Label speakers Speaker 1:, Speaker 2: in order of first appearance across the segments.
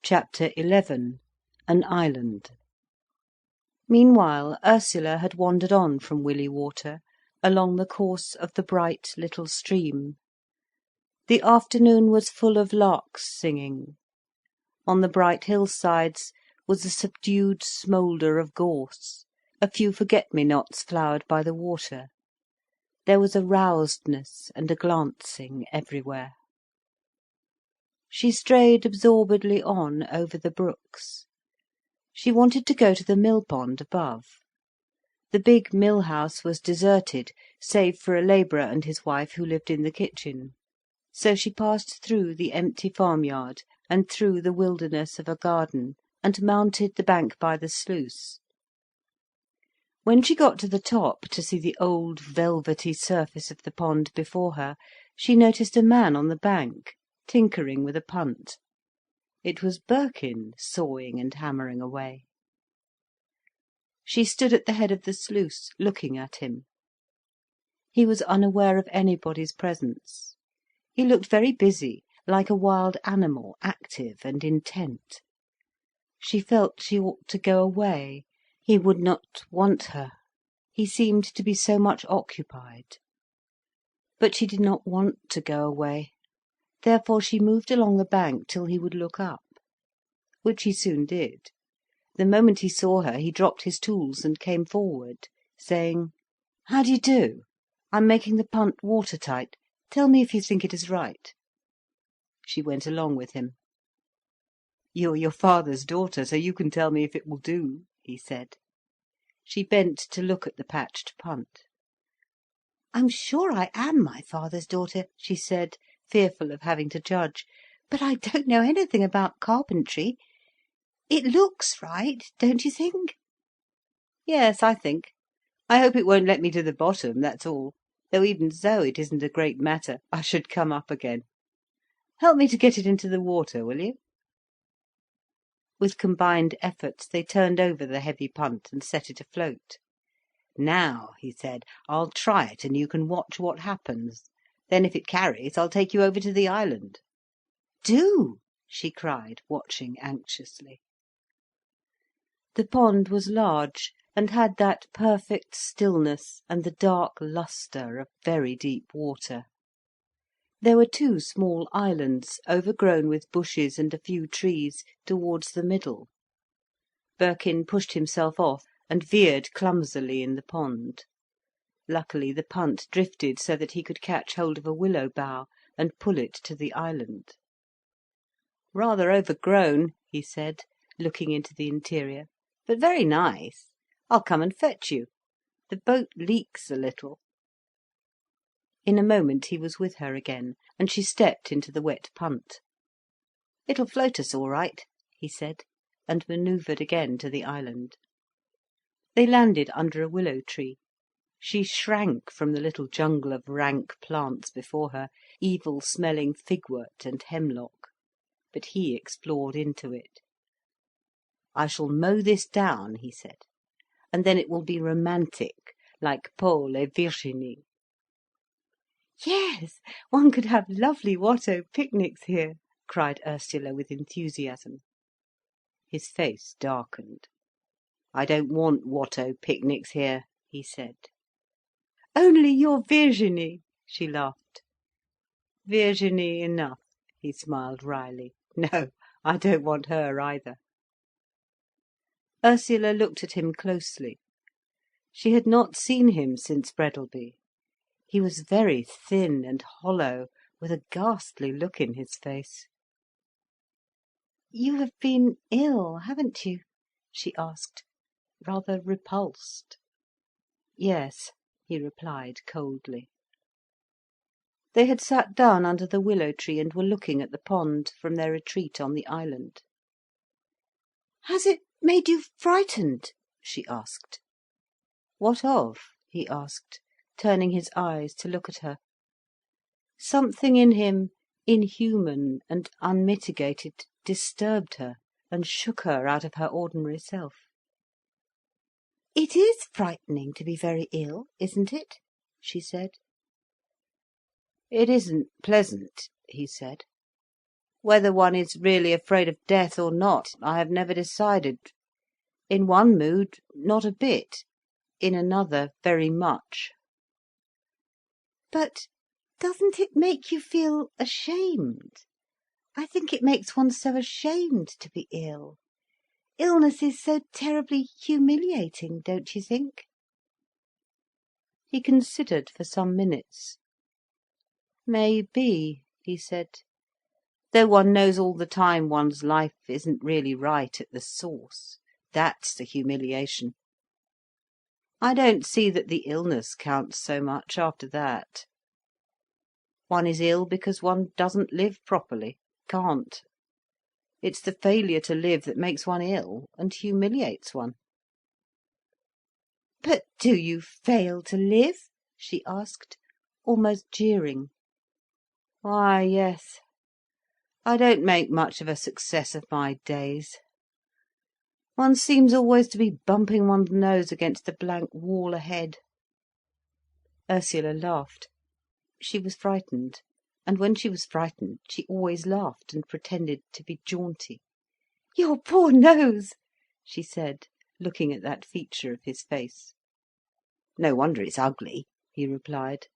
Speaker 1: Chapter 11. An Island. Meanwhile Ursula had wandered on from Willey Water, along the course of the bright little stream. The afternoon was full of larks singing. On the bright hillsides was a subdued smoulder of gorse, a few forget-me-nots flowered by the water. There was a rousedness and a glancing everywhere. She strayed absorbedly on over the brooks. She wanted to go to the mill pond above. The big mill house was deserted, save for a labourer and his wife who lived in the kitchen. So she passed through the empty farmyard and through the wilderness of a garden, and mounted the bank by the sluice. When she got to the top to see the old velvety surface of the pond before her, she noticed a man on the bank, tinkering with a punt. It was Birkin, sawing and hammering away. She stood at the head of the sluice, looking at him. He was unaware of anybody's presence. He looked very busy, like a wild animal, active and intent. She felt she ought to go away. He would not want her. He seemed to be so much occupied. But she did not want to go away. Therefore she moved along the bank till he would look up, which he soon did. The moment he saw her, he dropped his tools and came forward, saying, "How do you do? I'm making the punt watertight. Tell me if you think it is right." She went along with him. "You're your father's daughter, so you can tell me if it will do," he said. She bent to look at the patched punt. "I'm sure I am my father's daughter," she said, fearful of having to judge, "but I don't know anything about carpentry. It looks right, don't you think?" "Yes, I think. I hope it won't let me to the bottom, that's all. Though even so, it isn't a great matter. I should come up again. Help me to get it into the water, will you?" With combined efforts they turned over the heavy punt and set it afloat. "Now," he said, "I'll try it, and you can watch what happens. Then if it carries, I'll take you over to the island." "Do!" she cried, watching anxiously. The pond was large, and had that perfect stillness and the dark lustre of very deep water. There were two small islands, overgrown with bushes and a few trees, towards the middle. Birkin pushed himself off, and veered clumsily in the pond. Luckily the punt drifted so that he could catch hold of a willow bough and pull it to the island. "Rather overgrown," he said, looking into the interior, "but very nice. I'll come and fetch you. The boat leaks a little." In a moment he was with her again, and she stepped into the wet punt. "It'll float us all right," he said, and manoeuvred again to the island. They landed under a willow tree. She shrank from the little jungle of rank plants before her, evil-smelling figwort and hemlock. But he explored into it. "I shall mow this down," he said, "and then it will be romantic, like Paul et Virginie." "Yes, one could have lovely Watteau picnics here," cried Ursula with enthusiasm. His face darkened. "I don't want Watteau picnics here," he said. "Only your Virginie," she laughed. "Virginie enough," he smiled wryly. "No, I don't want her either." Ursula looked at him closely. She had not seen him since Breadalby. He was very thin and hollow, with a ghastly look in his face. "You have been ill, haven't you?" she asked, rather repulsed. "Yes," he replied coldly. They had sat down under the willow tree and were looking at the pond, from their retreat on the island. "Has it made you frightened?" she asked. "What of?" he asked, turning his eyes to look at her. Something in him, inhuman and unmitigated, disturbed her, and shook her out of her ordinary self. "It is frightening to be very ill, isn't it?" she said. "It isn't pleasant," he said. Whether one is really afraid of death or not, I have never decided. In one mood, not a bit. In another, very much."
Speaker 2: "But doesn't it make you feel ashamed? I think it makes one so ashamed to be ill. Illness is so terribly humiliating, don't you think?"
Speaker 1: He considered for some minutes. "Maybe," he said. "Though one knows all the time one's life isn't really right at the source. That's the humiliation. I don't see that the illness counts so much after that. One is ill because one doesn't live properly, can't. It's the failure to live that makes one ill, and humiliates one."
Speaker 2: "But do you fail to live?" she asked, almost jeering.
Speaker 1: "Why, yes. I don't make much of a success of my days. One seems always to be bumping one's nose against a blank wall ahead." Ursula laughed. She was frightened, and when she was frightened she always laughed and pretended to be jaunty.
Speaker 2: "Your poor nose!"
Speaker 1: she said, looking at that feature of his face. "No wonder it's ugly," he replied.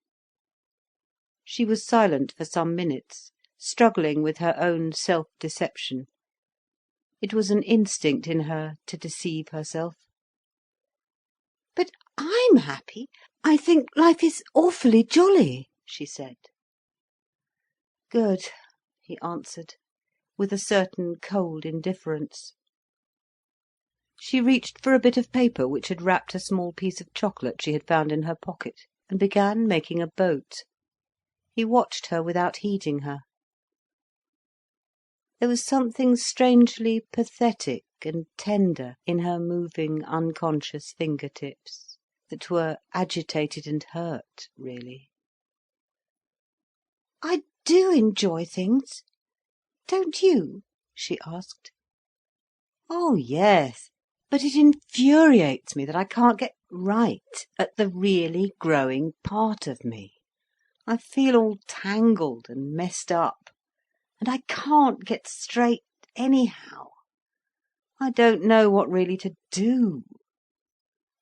Speaker 1: She was silent for some minutes, struggling with her own self-deception. It was an instinct in her to deceive herself.
Speaker 2: "But I'm happy. I think life is awfully jolly," she said.
Speaker 1: "Good," he answered, with a certain cold indifference. She reached for a bit of paper which had wrapped a small piece of chocolate she had found in her pocket, and began making a boat. He watched her without heeding her. There was something strangely pathetic and tender in her moving, unconscious finger-tips, that were agitated and hurt, really.
Speaker 2: "I do enjoy things. Don't you?" she asked.
Speaker 1: "Oh yes, but it infuriates me that I can't get right at the really growing part of me. I feel all tangled and messed up, and I can't get straight anyhow. I don't know what really to do.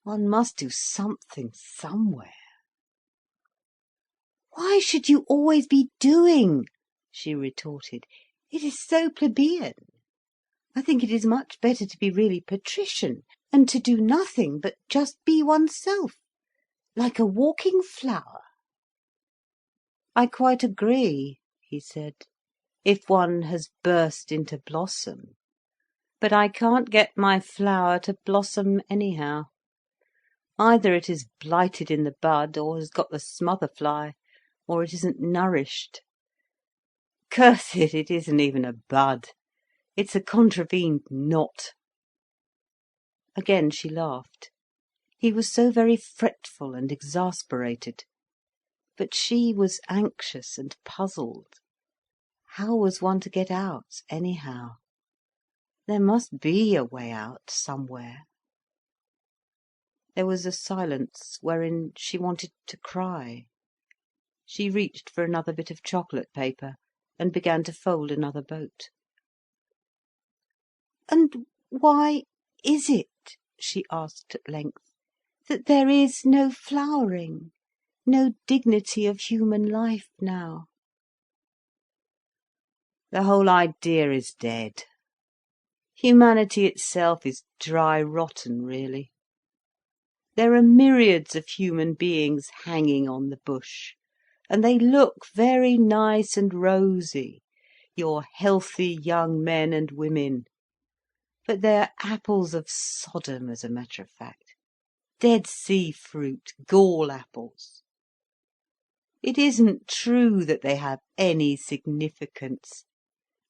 Speaker 1: One must do something somewhere."
Speaker 2: "Why should you always be doing?" she retorted. "It is so plebeian. I think it is much better to be really patrician, and to do nothing but just be oneself, like a walking flower."
Speaker 1: "I quite agree," he said, "if one has burst into blossom. But I can't get my flower to blossom anyhow. Either it is blighted in the bud, or has got the smother fly, or it isn't nourished. Curse it, it isn't even a bud. It's a contravened knot." Again she laughed. He was so very fretful and exasperated. But she was anxious and puzzled. How was one to get out, anyhow? There must be a way out, somewhere. There was a silence wherein she wanted to cry. She reached for another bit of chocolate paper, and began to fold another boat.
Speaker 2: "And why is it," she asked at length, "that there is no flowering, no dignity of human life now?"
Speaker 1: The whole idea is dead. Humanity itself is dry rotten, really. There are myriads of human beings hanging on the bush, and they look very nice and rosy, your healthy young men and women. But they are apples of Sodom, as a matter of fact. Dead Sea fruit, gall apples. It isn't true that they have any significance.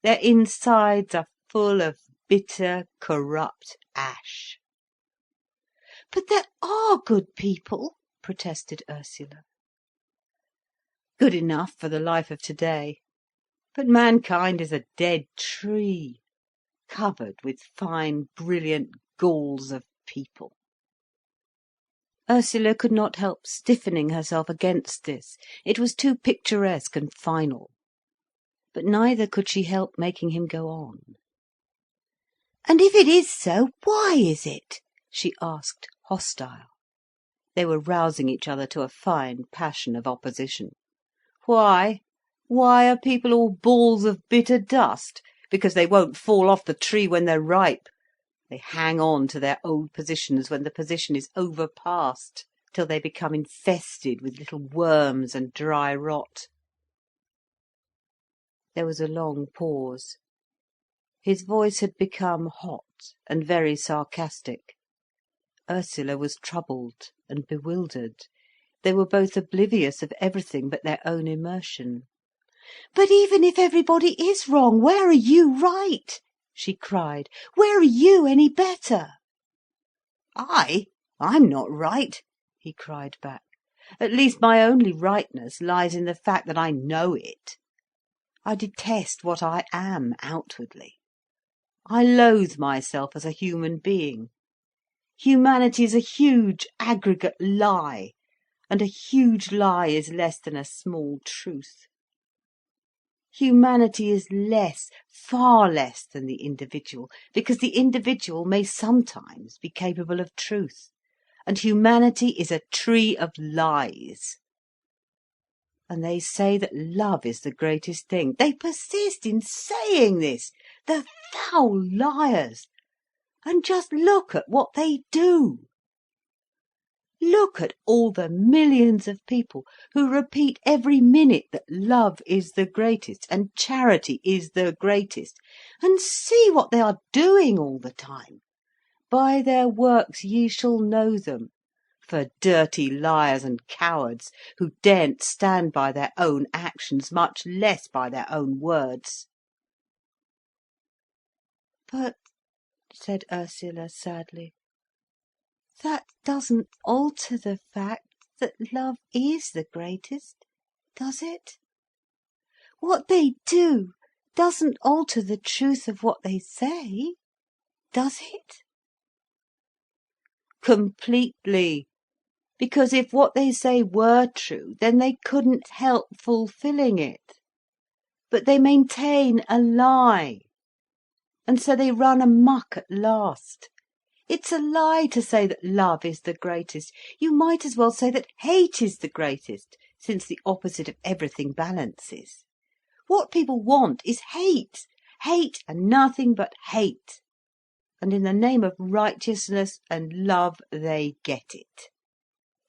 Speaker 1: Their insides are full of bitter, corrupt ash.
Speaker 2: "But there are good people," protested Ursula.
Speaker 1: Good enough for the life of today. But mankind is a dead tree, covered with fine, brilliant galls of people." Ursula could not help stiffening herself against this. It was too picturesque and final. But neither could she help making him go on.
Speaker 2: "And if it is so, why is it?" she asked, hostile.
Speaker 1: They were rousing each other to a fine passion of opposition. "Why? Why are people all balls of bitter dust? Because they won't fall off the tree when they're ripe. They hang on to their old positions when the position is overpast, till they become infested with little worms and dry rot." There was a long pause. His voice had become hot and very sarcastic. Ursula was troubled and bewildered. They were both oblivious of everything but their own immersion.
Speaker 2: "But even if everybody is wrong, where are you right?" she cried. "Where are you any better?"
Speaker 1: I'm not right," he cried back. "At least my only rightness lies in the fact that I know it. I detest what I am outwardly. I loathe myself as a human being. Humanity is a huge aggregate lie, and a huge lie is less than a small truth. Humanity is less, far less than the individual, because the individual may sometimes be capable of truth, and humanity is a tree of lies. And they say that love is the greatest thing. They persist in saying this, the foul liars. And just look at what they do. Look at all the millions of people who repeat every minute that love is the greatest and charity is the greatest, and see what they are doing all the time. By their works ye shall know them. For dirty liars and cowards, who daren't stand by their own actions, much less by their own words."
Speaker 2: "But," said Ursula sadly, "that doesn't alter the fact that love is the greatest, does it? What they do doesn't alter the truth of what they say, does it?"
Speaker 1: "Completely. Because if what they say were true, then they couldn't help fulfilling it. But they maintain a lie, and so they run amok at last. It's a lie to say that love is the greatest. You might as well say that hate is the greatest, since the opposite of everything balances. What people want is hate, hate and nothing but hate. And in the name of righteousness and love they get it.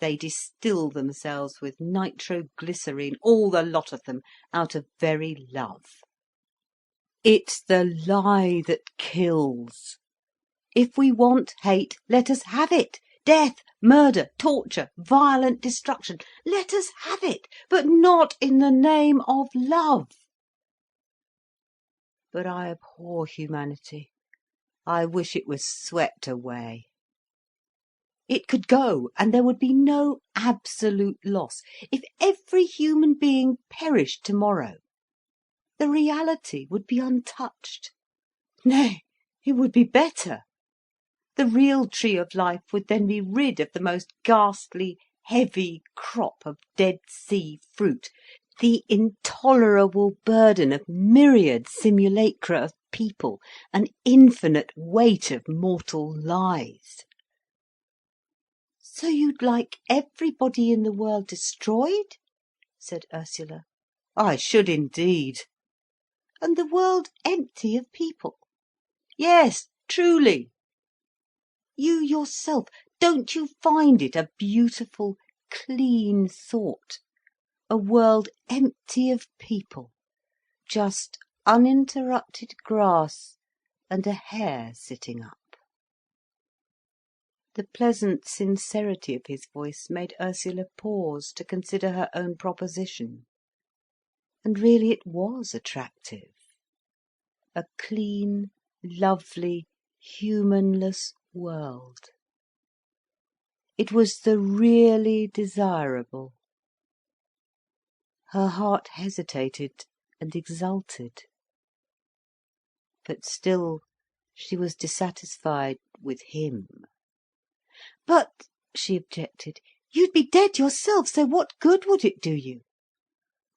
Speaker 1: They distill themselves with nitroglycerine, all the lot of them, out of very love. It's the lie that kills. If we want hate, let us have it. Death, murder, torture, violent destruction. Let us have it, but not in the name of love. But I abhor humanity. I wish it was swept away. It could go, and there would be no absolute loss. If every human being perished tomorrow, the reality would be untouched. Nay, it would be better. The real tree of life would then be rid of the most ghastly, heavy crop of Dead Sea fruit, the intolerable burden of myriad simulacra of people, an infinite weight of mortal lies.
Speaker 2: "So you'd like everybody in the world destroyed?" said Ursula.
Speaker 1: "I should indeed."
Speaker 2: "And the world empty of people?"
Speaker 1: "Yes, truly."
Speaker 2: "You yourself, don't you find it a beautiful, clean thought? A world empty of people, just uninterrupted grass and a hare sitting up." The pleasant sincerity of his voice made Ursula pause to consider her own proposition. And really it was attractive. A clean, lovely, humanless world. It was the really desirable. Her heart hesitated and exulted. But still she was dissatisfied with him. "But," she objected, "you'd be dead yourself, so what good would it do you?"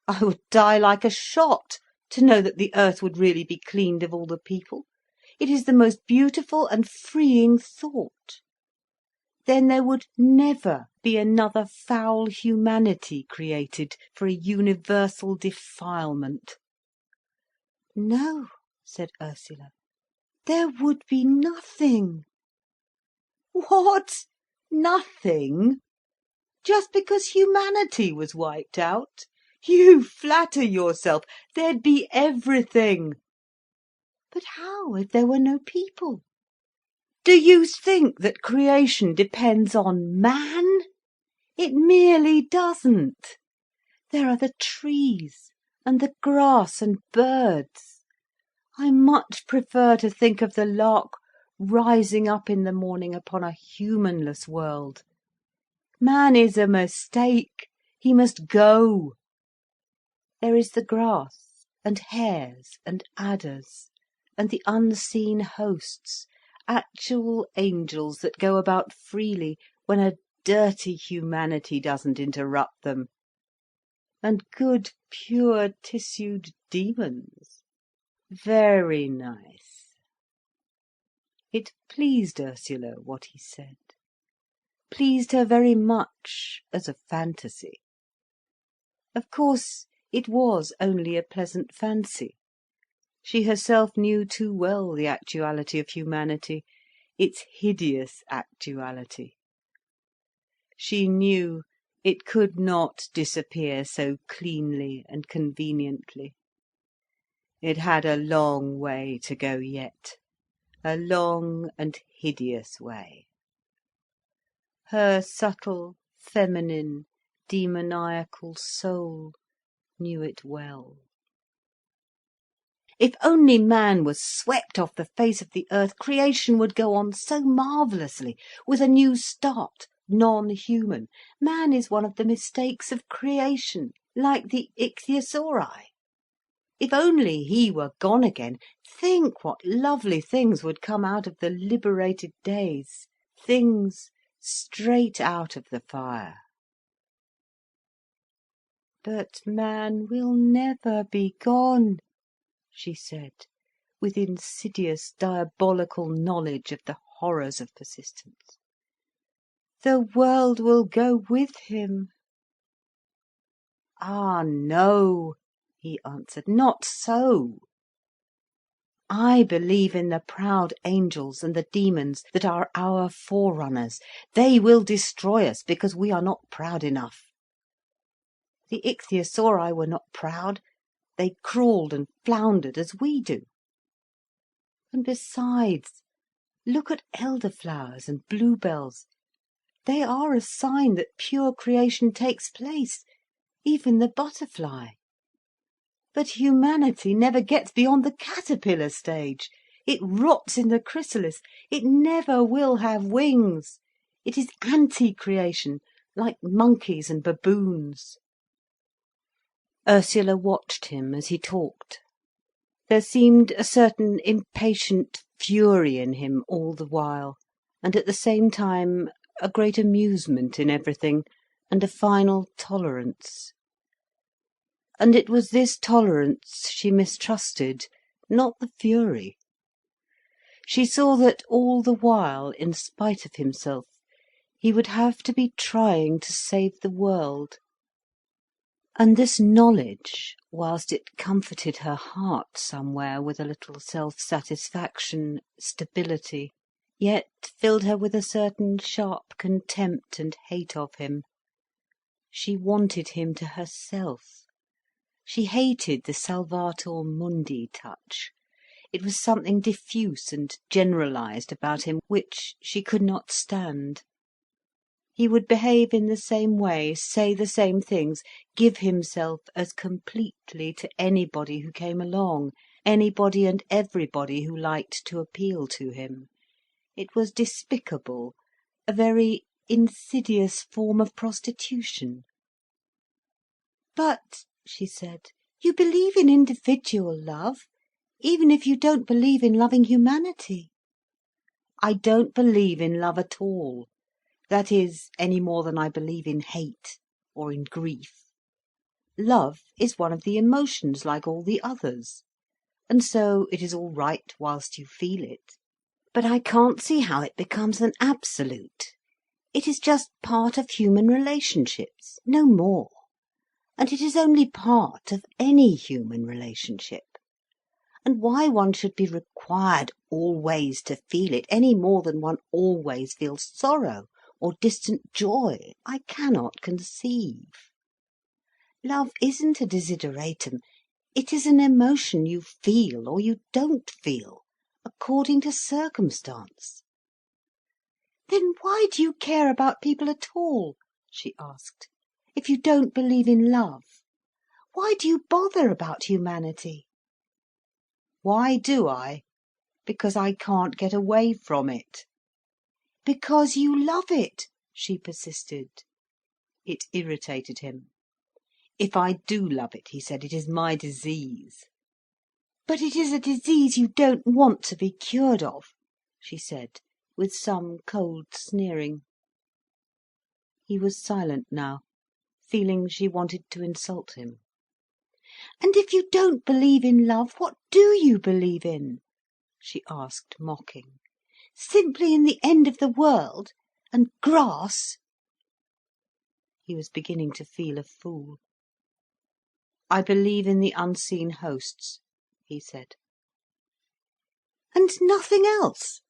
Speaker 1: "I would die like a shot,
Speaker 2: to know that the earth would really be cleaned of all the people. It is the most beautiful and freeing thought. Then there would never be another foul humanity created for a universal defilement." "No," said Ursula, "there would be nothing." "What? Nothing? Just because humanity was wiped out? You flatter yourself. There'd be everything." "But how, if there were no people?" "Do you think that creation depends on man? It merely doesn't. There are the trees, and the grass and birds. I much prefer to think of the lark rising up in the morning upon a humanless world. Man is a mistake. He must go. There is the grass, and hares, and adders, and the unseen hosts, actual angels that go about freely when a dirty humanity doesn't interrupt them. And good, pure tissued demons. Very nice." It pleased Ursula, what he said. Pleased her very much, as a fantasy. Of course, it was only a pleasant fancy. She herself knew too well the actuality of humanity, its hideous actuality. She knew it could not disappear so cleanly and conveniently. It had a long way to go yet, a long and hideous way. Her subtle, feminine, demoniacal soul knew it well. If only man was swept off the face of the earth, creation would go on so marvellously, with a new start, non-human. Man is one of the mistakes of creation, like the ichthyosauri. If only he were gone again, think what lovely things would come out of the liberated days, things straight out of the fire. "But man will never be gone," she said, with insidious, diabolical knowledge of the horrors of persistence. "The world will go with him." "Ah, no," he answered, "not so. I believe in the proud angels and the demons that are our forerunners. They will destroy us because we are not proud enough. The ichthyosauri were not proud. They crawled and floundered as we do. And besides, look at elderflowers and bluebells. They are a sign that pure creation takes place, even the butterfly. But humanity never gets beyond the caterpillar stage. It rots in the chrysalis. It never will have wings. It is anti-creation, like monkeys and baboons." Ursula watched him as he talked. There seemed a certain impatient fury in him all the while, and at the same time a great amusement in everything, and a final tolerance. And it was this tolerance she mistrusted, not the fury. She saw that all the while, in spite of himself, he would have to be trying to save the world. And this knowledge, whilst it comforted her heart somewhere with a little self-satisfaction, stability, yet filled her with a certain sharp contempt and hate of him. She wanted him to herself. She hated the Salvator Mundi touch. It was something diffuse and generalised about him which she could not stand. He would behave in the same way, say the same things, give himself as completely to anybody who came along, anybody and everybody who liked to appeal to him. It was despicable, a very insidious form of prostitution. "But," she said, "you believe in individual love, even if you don't believe in loving humanity." "I don't believe in love at all. That is, any more than I believe in hate, or in grief.
Speaker 1: Love is one of the emotions like all the others, and so it is all right whilst you feel it. But I can't see how it becomes an absolute. It is just part of human relationships, no more. And it is only part of any human relationship. And why one should be required always to feel it, any more than one always feels sorrow or distant joy, I cannot conceive. Love isn't a desideratum. It is an emotion you feel or you don't feel, according to circumstance. "Then why do you care about people at all?" she asked. "If you don't believe in love? Why do you bother about humanity?" "Why do I? Because I can't get away from it." "Because you love it," she persisted. It irritated him. "If I do love it," he said, "it is my disease." "But it is a disease you don't want to be cured of," she said, with some cold sneering. He was silent now, feeling she wanted to insult him. "And if you don't believe in love, what do you believe in?" she asked, mocking. "Simply in the end of the world, and grass?" He was beginning to feel a fool. "I believe in the unseen hosts," he said. "And nothing else?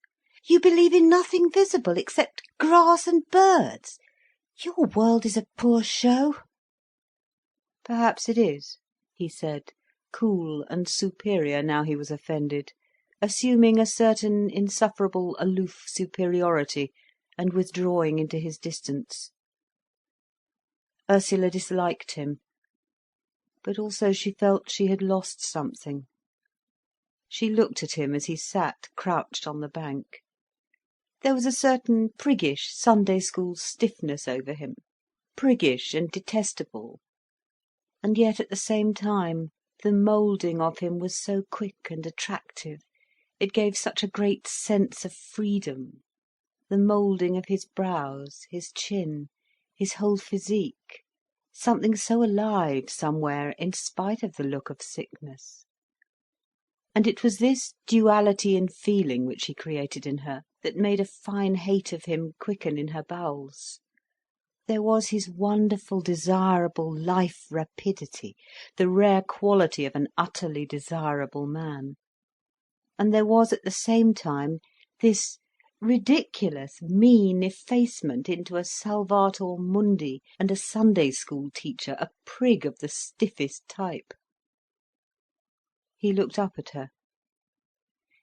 Speaker 1: You believe in nothing visible except grass and birds? Your world is a poor show."
Speaker 2: "Perhaps it is," he said, cool and superior now he was offended, assuming a certain insufferable aloof superiority, and withdrawing into his distance. Ursula disliked him, but also she felt she had lost something. She looked at him as he sat crouched on the bank. There was a certain priggish Sunday school stiffness over him, priggish and detestable. And yet at the same time, the moulding of him was so quick and attractive, it gave such a great sense of freedom, the moulding of his brows, his chin, his whole physique, something so alive somewhere in spite of the look of sickness. And it was this duality in feeling which he created in her, that made a fine hate of him quicken in her bowels. There was his wonderful, desirable life rapidity, the rare quality of an utterly desirable man. And there was at the same time this ridiculous, mean effacement into a Salvator Mundi and a Sunday school teacher, a prig of the stiffest type. He looked up at her.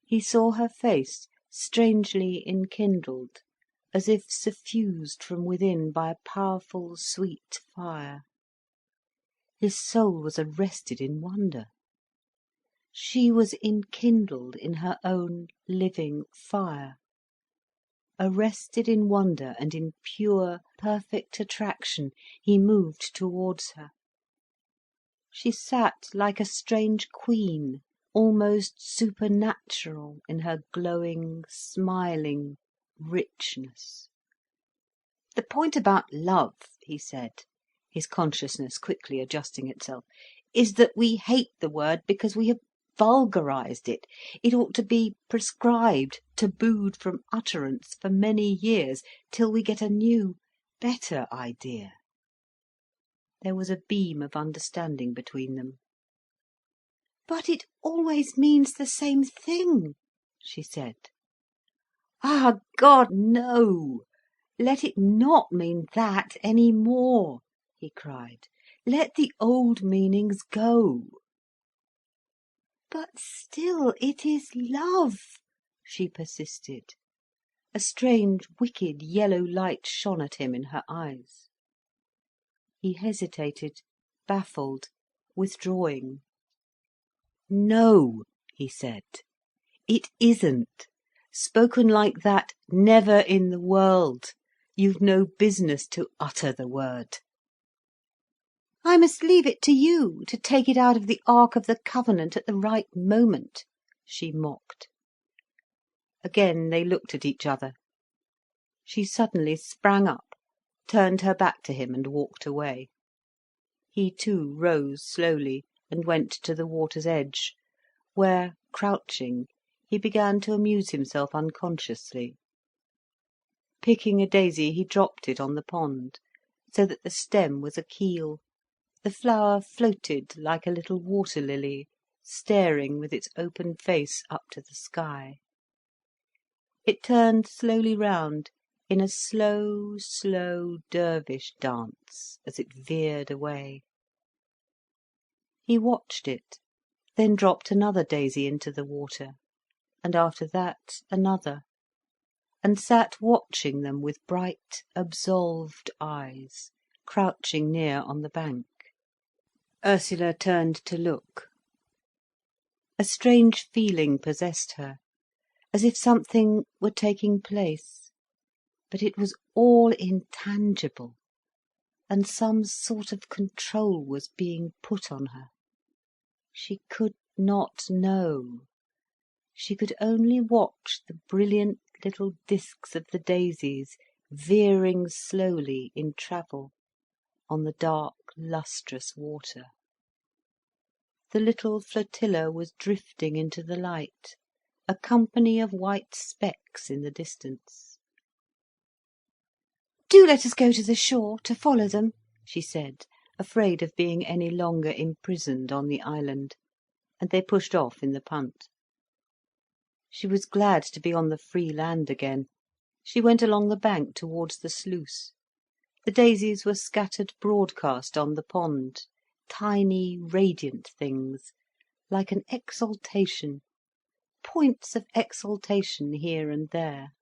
Speaker 2: He saw her face, strangely enkindled, as if suffused from within by a powerful, sweet fire. His soul was arrested in wonder. She was enkindled in her own living fire. Arrested in wonder and in pure, perfect attraction, he moved towards her. She sat like a strange queen, almost supernatural in her glowing, smiling richness. "The point about love," he said, his consciousness quickly adjusting itself, "is that we hate the word because we have vulgarised it. It ought to be prescribed, tabooed from utterance for many years, till we get a new, better idea." There was a beam of understanding between them. "But it always means the same thing," she said. "Ah God, no! Let it not mean that any more," he cried. "Let the old meanings go." "But still it is love," she persisted. A strange, wicked, yellow light shone at him in her eyes. He hesitated, baffled, withdrawing. "No," he said, "it isn't. Spoken like that, never in the world. You've no business to utter the word." "I must leave it to you, to take it out of the Ark of the Covenant at the right moment," she mocked. Again they looked at each other. She suddenly sprang up, turned her back to him and walked away.
Speaker 1: He too rose slowly and went to the water's edge, where, crouching, he began to amuse himself unconsciously. Picking a daisy, he dropped it on the pond, so that the stem was a keel. The flower floated like a little water lily, staring with its open face up to the sky. It turned slowly round, in a slow, slow dervish dance, as it veered away. He watched it, then dropped another daisy into the water, and after that another, and sat watching them with bright, absolved eyes, crouching near on the bank. Ursula turned to look. A strange feeling possessed her, as if something were taking place, but it was all intangible, and some sort of control was being put on her. She could not know. She could only watch the brilliant little discs of the daisies veering slowly in travel on the dark, lustrous water. The little flotilla was drifting into the light, a company of white specks in the distance. "Do let us go to the shore, to follow them," she said, afraid of being any longer imprisoned on the island, and they pushed off in the punt. She was glad to be on the free land again. She went along the bank towards the sluice. The daisies were scattered broadcast on the pond, tiny radiant things, like an exaltation, points of exaltation here and there.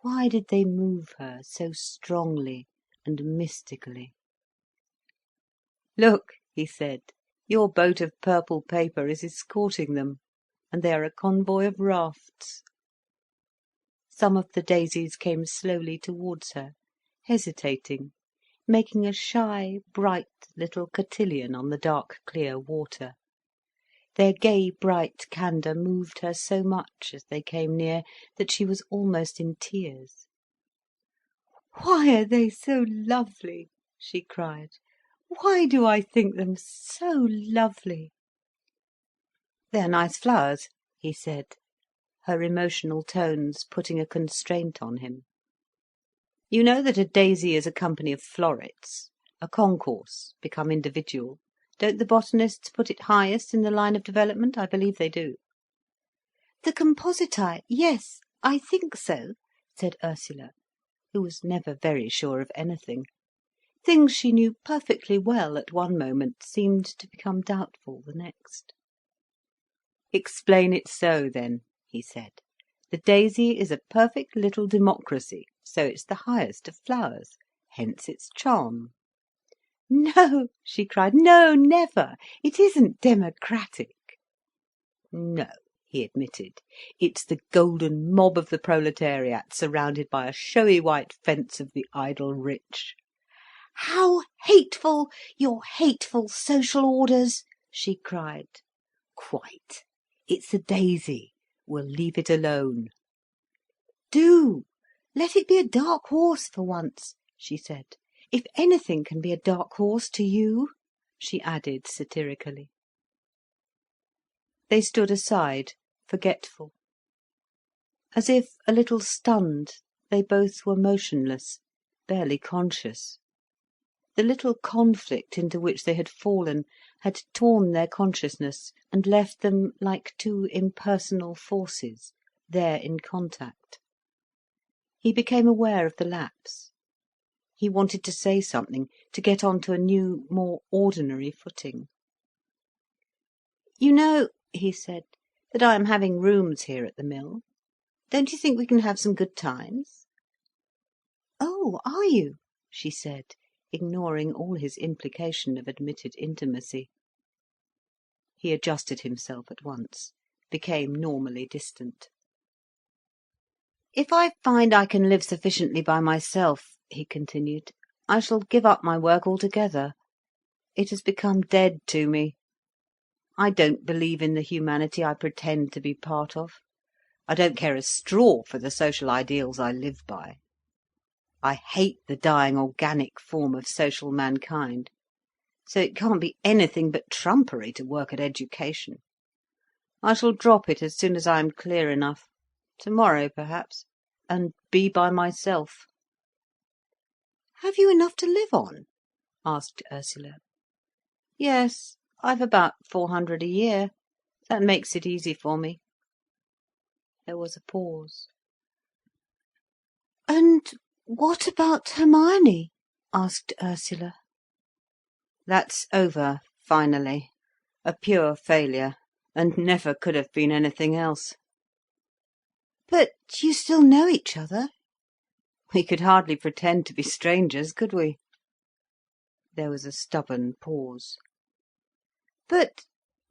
Speaker 1: Why did they move her so strongly and mystically? "Look," he said, "your boat of purple paper is escorting them, and they are a convoy of rafts." Some of the daisies came slowly towards her, hesitating, making a shy, bright little cotillion on the dark, clear water. Their gay, bright candour moved her so much as they came near, that she was almost in tears. "Why are they so lovely?" she cried. "Why do I think them so lovely?" "They are nice flowers," he said, her emotional tones putting a constraint on him. "You know that a daisy is a company of florets, a concourse, become individual. Don't the botanists put it highest in the line of development? I believe they do."
Speaker 2: "The compositae, yes, I think so," said Ursula,
Speaker 1: who was never very sure of anything. Things she knew perfectly well at one moment seemed to become doubtful the next. "Explain it so, then," he said. "The daisy is a perfect little democracy, so it's the highest of flowers. Hence its charm."
Speaker 2: "No," she cried, "no, never. It isn't democratic."
Speaker 1: "No," he admitted. "It's the golden mob of the proletariat, surrounded by a showy white fence of the idle rich."
Speaker 2: "How hateful, your hateful social orders!" she cried.
Speaker 1: "Quite. It's the daisy. We'll leave it alone."
Speaker 2: "Do. Let it be a dark horse for once," she said. "If anything can be a dark horse to you," she added satirically.
Speaker 1: They stood aside, forgetful. As if a little stunned, they both were motionless, barely conscious. The little conflict into which they had fallen had torn their consciousness, and left them like two impersonal forces, there in contact. He became aware of the lapse. He wanted to say something, to get on to a new, more ordinary footing. "You know," he said, "that I am having rooms here at the mill. Don't you think we can have some good times?"
Speaker 2: "Oh, are you?"
Speaker 1: she said, ignoring all his implication of admitted intimacy. He adjusted himself at once, became normally distant. "If I find I can live sufficiently by myself," he continued, "I shall give up my work altogether. It has become dead to me. I don't believe in the humanity I pretend to be part of. I don't care a straw for the social ideals I live by. I hate the dying organic form of social mankind. so it can't be anything but trumpery to work at education. I shall drop it as soon as I am clear enough, tomorrow perhaps, and be by myself."
Speaker 2: "Have you enough to live on?" asked Ursula.
Speaker 1: "Yes, I've about 400 a year. That makes it easy for me." There was a pause.
Speaker 2: "And what about Hermione?" asked Ursula.
Speaker 1: "That's over, finally. A pure failure, and never could have been anything else."
Speaker 2: "But you still know each other?"
Speaker 1: "We could hardly pretend to be strangers, could we?" There was a stubborn pause.
Speaker 2: "But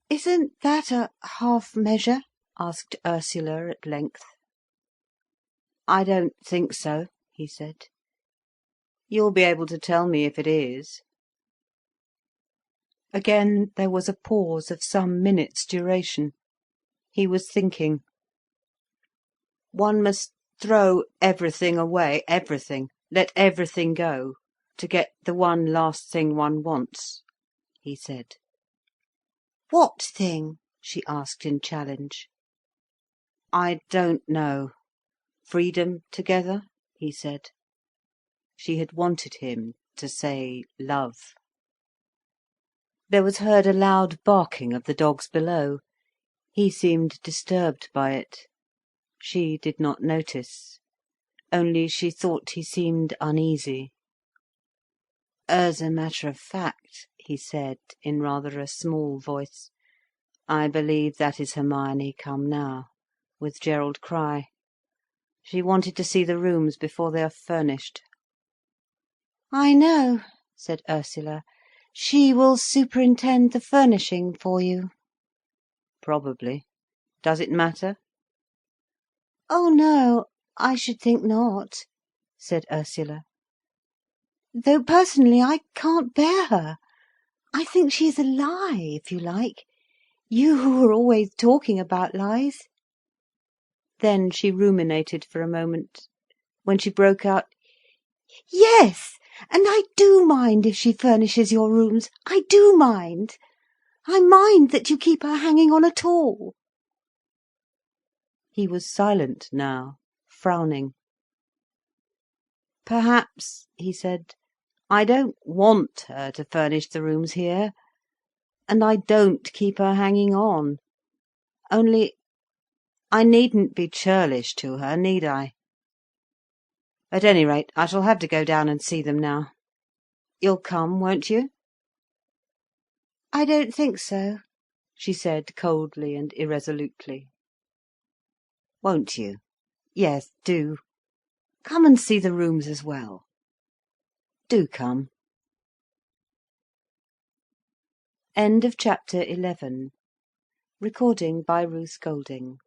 Speaker 2: isn't that a half measure?" asked Ursula at length.
Speaker 1: "I don't think so," he said. "You'll be able to tell me if it is." Again there was a pause of some minutes' duration. He was thinking. "One must throw everything away, everything, let everything go, to get the one last thing one wants," he said.
Speaker 2: "What thing?" she asked in challenge.
Speaker 1: "I don't know. Freedom together," he said. She had wanted him to say love. There was heard a loud barking of the dogs below. He seemed disturbed by it. She did not notice. Only she thought he seemed uneasy. "As a matter of fact," he said, in rather a small voice, "I believe that is Hermione come now, with Gerald Crich. She wanted to see the rooms before they are furnished."
Speaker 2: "I know," said Ursula. "She will superintend the furnishing for you."
Speaker 1: "Probably. Does it matter?"
Speaker 2: "Oh no, I should think not," said Ursula. "Though personally I can't bear her. I think she is a lie, if you like. You who are always talking about lies."
Speaker 1: Then she ruminated for a moment, when she broke out,
Speaker 2: "Yes, and I do mind if she furnishes your rooms. I do mind. I mind that you keep her hanging on at all."
Speaker 1: He was silent now, frowning. "Perhaps," he said, "I don't want her to furnish the rooms here, and I don't keep her hanging on. Only I needn't be churlish to her, need I? At any rate, I shall have to go down and see them now. You'll come, won't you?"
Speaker 2: "I don't think so,"
Speaker 1: she said coldly and irresolutely. "Won't you? Yes, do. Come and see the rooms as well. Do come." End of chapter 11. Recording by Ruth Golding.